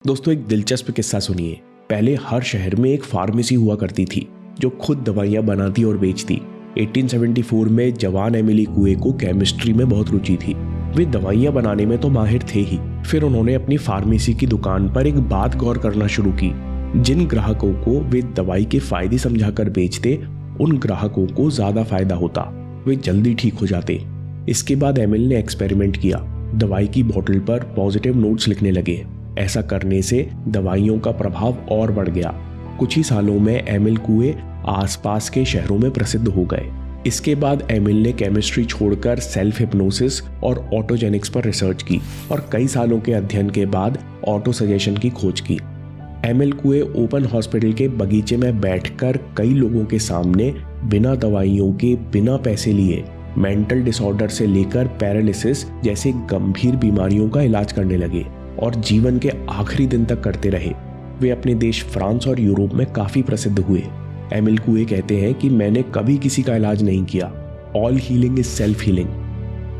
दोस्तों, एक दिलचस्प किस्सा सुनिए। पहले हर शहर में एक फार्मेसी हुआ करती थी जो खुद दवाइयां बनाती और बेचती। 1874 में जवान एमिली कुए को केमिस्ट्री में बहुत रुचि थी। वे दवाइयां बनाने में तो माहिर थे ही, फिर उन्होंने अपनी फार्मेसी की दुकान पर एक बात गौर करना शुरू की। जिन ग्राहकों को वे दवाई के फायदे समझाकर बेचते, उन ग्राहकों को ज्यादा फायदा होता, वे जल्दी ठीक हो जाते। इसके बाद एमिल ने एक्सपेरिमेंट किया, दवाई की बोतल पर पॉजिटिव नोट्स लिखने लगे। ऐसा करने से दवाइयों का प्रभाव और बढ़ गया। कुछ ही सालों में एमिल कुए आसपास के शहरों में प्रसिद्ध हो गए। इसके बाद एमिल ने केमिस्ट्री छोड़कर सेल्फ हिप्नोसिस और ऑटोजेनिक्स पर रिसर्च की और कई सालों के अध्ययन के बाद ऑटो सजेशन की खोज की। एमिल कुए ओपन हॉस्पिटल के बगीचे में बैठकर कई लोगों के सामने बिना दवाइयों के, बिना पैसे लिए मेंटल डिसऑर्डर से लेकर पैरालिसिस जैसे गंभीर बीमारियों का इलाज करने लगे और जीवन के आखिरी दिन तक करते रहे। वे अपने देश फ्रांस और यूरोप में काफी प्रसिद्ध हुए। एमिल कुए कहते हैं कि मैंने कभी किसी का इलाज नहीं किया। All healing is self healing.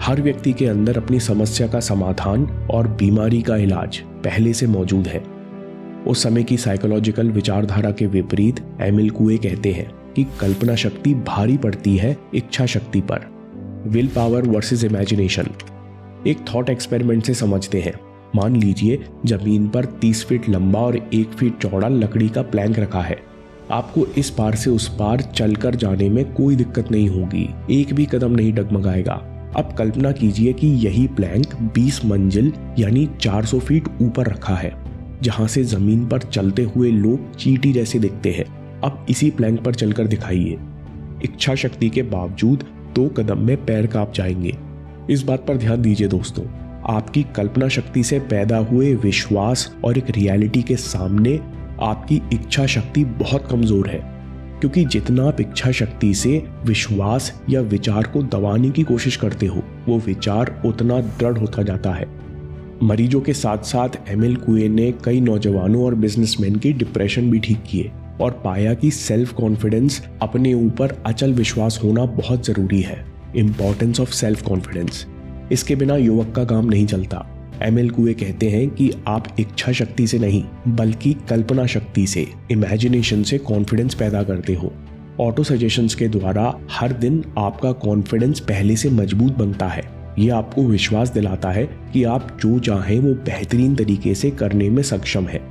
हर व्यक्ति के अंदर अपनी समस्या का समाधान और बीमारी का इलाज पहले से मौजूद है। उस समय की साइकोलॉजिकल विचारधारा के विपरीत एमिल कुए कहते हैं कि कल्पना शक्ति भारी पड़ती है इच्छा शक्ति पर। Will power versus imagination. एक थॉट एक्सपेरिमेंट से समझते हैं। मान लीजिए जमीन पर 30 फीट लंबा और 1 फीट चौड़ा लकड़ी का प्लैंक रखा है। आपको इस पार से उस पार चलकर जाने में कोई दिक्कत नहीं होगी, एक भी कदम नहीं डगमगाएगा। अब कल्पना कीजिए कि यही प्लैंक 20 मंजिल यानी 400 फीट ऊपर रखा है, जहां से जमीन पर चलते हुए लोग चींटी जैसे दिखते हैं। अब इसी प्लैंक पर चलकर दिखाइए, इच्छा शक्ति के बावजूद 2 कदम में पैर कांप जाएंगे। इस बात पर ध्यान दीजिए दोस्तों, आपकी कल्पना शक्ति से पैदा हुए विश्वास और एक रियलिटी के सामने आपकी इच्छा शक्ति बहुत कमजोर है, क्योंकि जितना आप इच्छा शक्ति से विश्वास या विचार को दबाने की कोशिश करते हो, वो विचार उतना दृढ़ होता जाता है। मरीजों के साथ साथ एमिल कुए ने कई नौजवानों और बिजनेसमैन की डिप्रेशन भी ठीक किए और पाया कि सेल्फ कॉन्फिडेंस, अपने ऊपर अचल विश्वास होना बहुत जरूरी है। Importance of self confidence. इसके बिना युवक का काम नहीं चलता। एमिल कुए कहते हैं कि आप इच्छा शक्ति से नहीं, बल्कि कल्पना शक्ति से, इमेजिनेशन से कॉन्फिडेंस पैदा करते हो। ऑटो सजेशंस के द्वारा हर दिन आपका कॉन्फिडेंस पहले से मजबूत बनता है। ये आपको विश्वास दिलाता है कि आप जो चाहें वो बेहतरीन तरीके से करने में सक्षम है।